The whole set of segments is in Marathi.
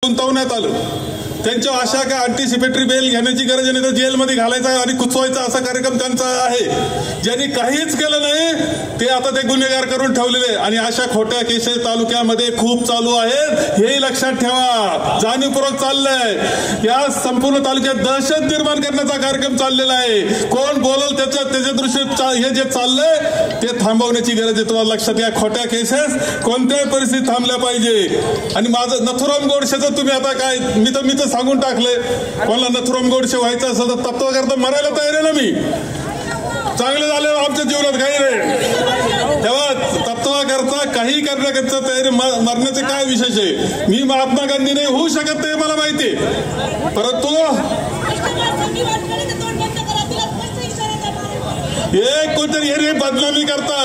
गुंतवण्यात आलं। त्यांच्या आशा काय अँटिसिपेटरी बेल घेण्याची गरज नाही, तर जेलमध्ये घालायचा आणि कुचवायचा असा कार्यक्रम त्यांचा आहे। ज्यांनी काहीच केलं नाही ते आता ते गुन्हेगार करून ठेवलेले आणि अशा खोट्या केसेस तालुक्यामध्ये खूप चालू आहेत, हे लक्षात ठेवा। जाणीवपूर्वक चाललंय, या संपूर्ण तालुक्यात दहशत निर्माण करण्याचा कार्यक्रम चाललेला आहे। कोण बोलल त्याच्या दृष्टीत हे जे चाललंय ते थांबवण्याची गरज आहे। तुम्हाला लक्षात या खोट्या केसेस कोणत्याही परिस्थितीत थांबल्या पाहिजे। आणि माझं नथुराम गोडसेचं तुम्ही आता काय मी तर सांगून टाकले, कोणाला नथुराम गोडसे व्हायचं असेल तर तत्व करता मरायला तयार आहे ना मी। चांगले झाले आमच्या जीवनात काही नाही, तेव्हा तत्व करता काही करण्याकरता तयारी, मरण्याचे काय विशेष आहे। मी महात्मा गांधी नाही होऊ शकत ते मला माहिती, परंतु एक कोणतरी हे बदनामी करता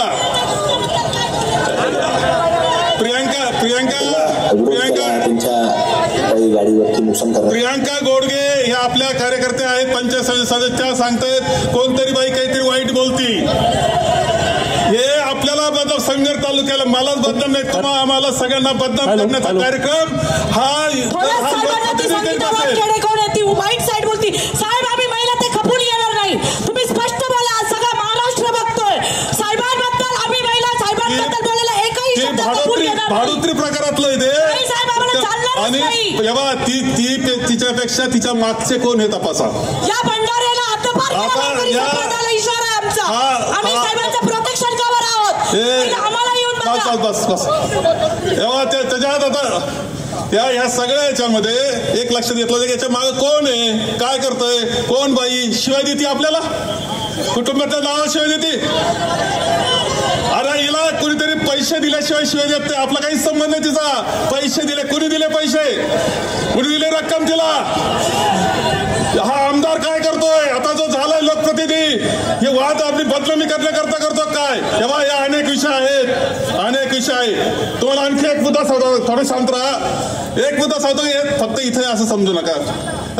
प्रियांका गोडगे ह्या आपल्या कार्यकर्ते आहेत, पंचायत सदस्य सांगतायत कोणतरी बाई काहीतरी वाईट बोलती, हे आपल्याला बदनाम संगमेर तालुक्याला मलाच बदनाम नाही, तुम्हाला आम्हाला सगळ्यांना बदनाम करण्याचा कार्यक्रम हा वाईट साईड बोलती। साहेब आम्ही महिला ते खपून येणार नाही, तुम्ही स्पष्ट बोला, सगळा महाराष्ट्र बघतोय साहेबांबद्दल, आम्ही महिला साहेबांबद्दल बोलायला एकही शब्द खपून येणार नाही। भाडुत्री प्रकारातलं आहे ते, आणि तेव्हा तिच्यापेक्षा तिच्या मागचे कोण हे तपासा। या भंडाऱ्याला इशारा आमचा, आम्ही साहेबांचं प्रोटेक्शन कवर आहोत, आम्हाला येऊन बस तेव्हा त्याच्यात आता या सगळ्या याच्यामध्ये एक लक्षात घेतलं की याच्या मागे कोण आहे, काय करतोय, कोण बाई शिवाय देते आपल्याला, कुटुंबाच्या नावा शिवाय देते। अरे हिला कुणीतरी पैसे दिल्याशिवाय शिवाय देत नाही, आपला काही संबंध नाही तिचा। पैसे दिले, कुणी दिले पैसे, कुणी दिले रक्कम तिला। हा आमदार काय करतोय आता जो झालाय लोकप्रतिनिधी, हे वाद आपली बदनामी करण्याकरता करतो काय। तेव्हा या अनेक विषय आहेत, अनेक विषय आहेत। तुम्हाला आणखी एक मुद्दा सांगतो, थोडे शांत राहा। एक मुद्दा सांगतो, फक्त इथे असं समजू नका,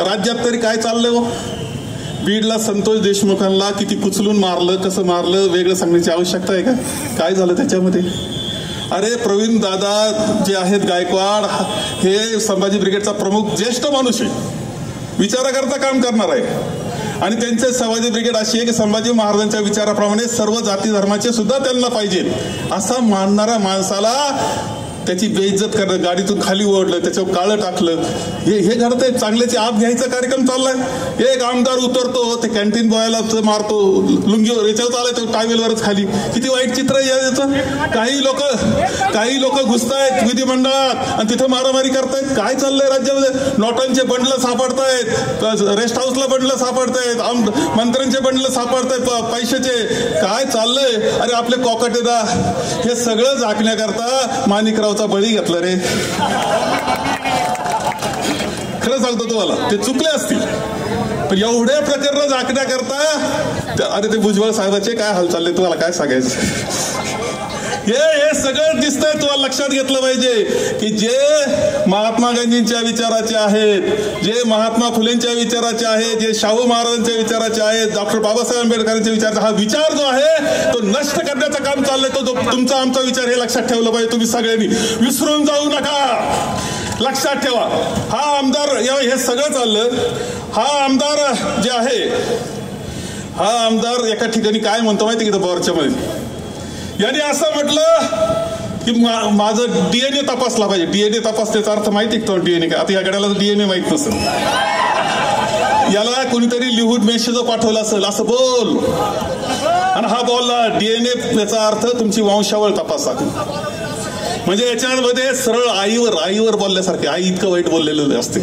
राज्यात तरी काय चाललंय हो। बीडला संतोष देशमुखांना किती कुचलून मारलं, कसं मारलं वेगळं सांगण्याची आवश्यकता आहे का, काय झालं त्याच्यामध्ये। अरे प्रवीण दादा जे आहेत गायकवाड, हे संभाजी ब्रिगेडचा प्रमुख ज्येष्ठ माणूस आहे, विचाराकरता काम करणार आहे, आणि त्यांचे संभाजी ब्रिगेड अशी आहे की संभाजी महाराजांच्या विचाराप्रमाणे सर्व जाती धर्माचे सुद्धा त्यांना पाहिजे असा मानणाऱ्या माणसाला त्याची बेइज्जत करणं, गाडीतून खाली ओढलं, त्याच्यावर काळं टाकलं, हे घडत आहे। चांगल्याची आप घ्यायचा कार्यक्रम चाललाय। एक आमदार उतरतो, ते कॅन्टीन बॉयला मारतो, लुंगीवर याच्यावर चाललाय तो टावेलवरच खाली, किती वाईट चित्र आहे याचं। काही लोक घुसतायत विधिमंडळात आणि तिथे मारामारी करतायत। काय चाललंय राज्यामध्ये, नोटांचे बंडलं सापडतायत, रेस्ट हाऊसला बंडलं सापडतायत, मंत्र्यांचे बंडलं सापडतायत पैशाचे, काय चाललंय। अरे आपले कॉकटेदा हे सगळं झाकण्याकरता माणिकराव बळी घेतला रे, खरं सांगतो तुम्हाला, ते चुकले असतील, पण एवढ्या प्रकरण झाकण्याकरता अरे ते भुजबळ साहेबाचे काय हाल चालले तुम्हाला काय सांगायचं। हे सगळं दिसतंय, तुम्हाला लक्षात घेतलं पाहिजे की जे महात्मा गांधींच्या विचाराचे आहेत, जे महात्मा फुलेंच्या विचाराचे आहेत, जे शाहू महाराजांच्या विचाराचे आहेत, डॉक्टर बाबासाहेब आंबेडकरांच्या विचाराचा हा विचार जो आहे तो नष्ट करण्याचं काम चाललंय। तो तुमचा आमचा विचार हे लक्षात ठेवलं पाहिजे, तुम्ही सगळ्यांनी विसरून जाऊ नका, लक्षात ठेवा। हा आमदार हे सगळं चाललं, हा आमदार जे आहे, हा आमदार एका ठिकाणी काय म्हणतो माहिती की बोरच्या मध्ये, याने असं म्हटलं की माझं डीएनए तपासला पाहिजे। डीएनए तपासण्याचा अर्थ माहिती का डीएनए काय, आता या गड्याला डीएनए माहित नसेल, याला कोणीतरी लिहून मेसेज पाठवला असेल असं बोल, आणि हा बोलला डीएनए याचा अर्थ तुमची वंशावळ तपासा, म्हणजे याच्यामध्ये सरळ आईवर बोलल्यासारखे, आई इतकं वाईट बोललेलं असते,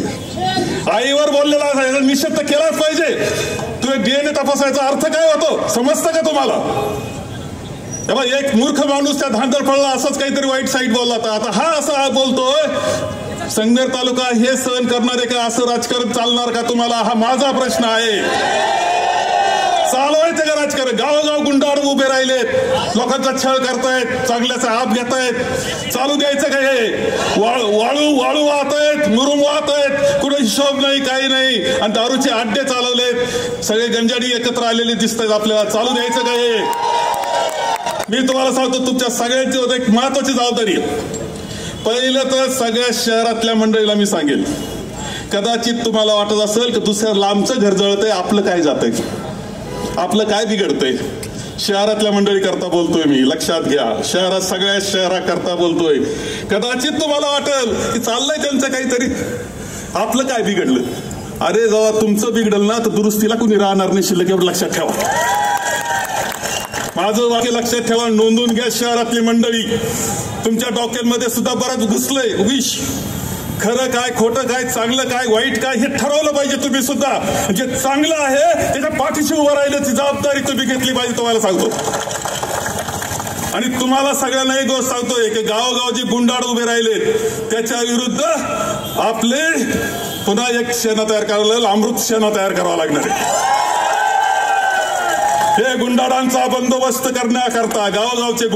आईवर बोललेला निषेध तर केलाच पाहिजे। तुम्ही डीएनए तपासायचा अर्थ काय होतो समजतं का तुम्हाला। तेव्हा एक मूर्ख माणूस त्या धांदरफळला असंच काहीतरी वाईट साईट बोलला होता, आता हा असा बोलतोय। संगमेर तालुका हे सहन करणार आहे का, असं राजकारण चालणार का तुम्हाला, हा माझा प्रश्न आहे। चालवायचं का राजकारण, गावोगाव गुंडाळ उभे राहिलेत, लोकांचा छळ करतायत, चांगल्याचा आप घेतायत, चालू द्यायचं का हे। वाळू वाहतायत, मुरुम वाहतायत, कुठे हिशोब नाही काही नाही, आणि दारूचे अड्डे चालवलेत, सगळे गंजाडी एकत्र आलेले दिसत आहेत आपल्याला, चालू द्यायचं का हे। मी तुम्हाला सांगतो तुमच्या सगळ्यांची एक महत्वाची जबाबदारी आहे, पहिलं तर सगळ्या शहरातल्या मंडळीला मी सांगेल, कदाचित तुम्हाला वाटत असेल की दुसऱ्या लांबचं घर जळतंय, आपलं काय जातंय, आपलं काय बिघडतंय. शहरातल्या मंडळी करता बोलतोय मी, लक्षात घ्या. सगळ्या शहराकरता बोलतोय. कदाचित तुम्हाला वाटेल की चाललंय त्यांचं काहीतरी, आपलं काय बिघडलं. अरे जेव्हा तुमचं बिघडलं ना तर दुरुस्तीला कुणी राहणार नाही शिल्लक, एवढं लक्षात ठेवा. माझं वाक्य लक्षात ठेवा, नोंदून घ्या. शहरातली मंडळी, तुमच्या डोक्यांमध्ये सुद्धा बरंच घुसलंय विष. खरं काय, खोटं काय, चांगलं काय, वाईट काय हे ठरवलं पाहिजे तुम्ही सुद्धा. जे चांगलं आहे त्याच्या पाठीशी उभं राहिल्याची जबाबदारी तुम्ही घेतली पाहिजे, तुम्हाला सांगतो. आणि तुम्हाला सगळ्यांना एक गोष्ट सांगतोय की गावोगाव जे गुंडाळ उभे राहिले त्याच्या विरुद्ध आपले पुन्हा एक सेना तयार करावं, अमृत सेना तयार करावं लागणार आहे. हे गुंडाळांचा बंदोबस्त करण्याकरता गावोगावचे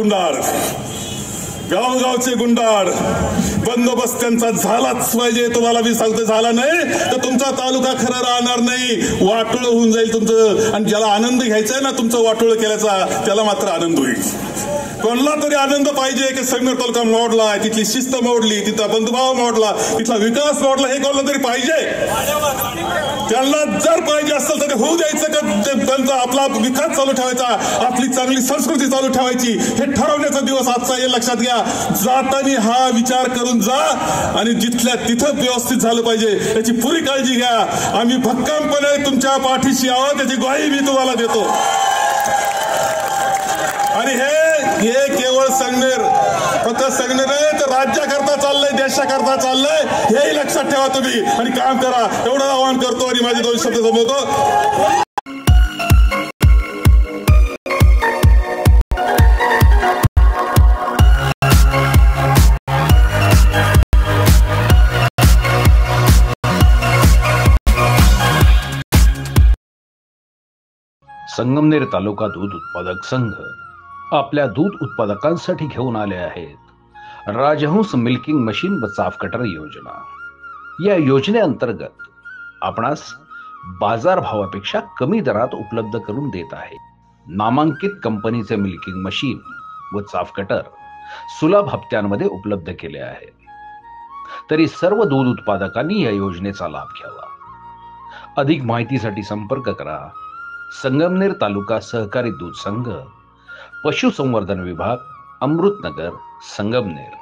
गुंडाळ बंदोबस्त त्यांचा झालाच पाहिजे. तुम्हाला मी सांगतो, झाला नाही तर तुमचा तालुका खरं राहणार नाही, वाटोळ होऊन जाईल तुमचं. आणि ज्याला आनंद घ्यायचा आहे ना तुमचं वाटोळ केल्याचा, त्याला मात्र आनंद होईल. कोणाला तरी आनंद पाहिजे की संगमेर तालुका मोडला, तिथली शिस्त मोडली, तिथला बंधुभाव मोडला, तिथला विकास मोडला, हे कोणाला तरी पाहिजे. त्यांना जर पाहिजे असेल तर होऊ द्यायचं का त्यांचा आपला विकास चालू ठेवायचा, आपली चांगली संस्कृती चालू ठेवायची, हे ठरवण्याचा दिवस आजचा, हे लक्षात घ्या. जाताना हा विचार करून जा आणि जिथल्या तिथं व्यवस्थित झालं पाहिजे याची पुरी काळजी घ्या. आम्ही भक्कमपणे तुमच्या पाठीशी आहोत, त्याची ग्वाही मी तुम्हाला देतो. आणि हे केवळ संगमेर, फक्त संगमेर नाही तर राज्याकरता चाललंय, देशाकरता चाललंय, हेही लक्षात ठेवा तुम्ही आणि काम करा, एवढं आवाहन करतो आणि माझे 2 शब्द संपवतो. संगमनेर तालुका दूध उत्पादक संघ आपल्या दूध उत्पादकांसाठी घेऊन आले आहेत राजहंस मिल्किंग मशीन व चाफ कटर योजना. या योजनेअंतर्गत आपणास बाजारभावापेक्षा कमी दरात उपलब्ध करून देत आहे. नामांकित कंपनीचे मिल्किंग मशीन व चाफ कटर सुलभ हप्त्यांमध्ये उपलब्ध केले आहे. तरी सर्व दूध उत्पादकांनी या योजनेचा लाभ घ्यावा. अधिक माहितीसाठी संपर्क करा संगमनेर तालुका सहकारी दूध संघ, पशुसंवर्धन विभाग, अमृतनगर, संगमनेर.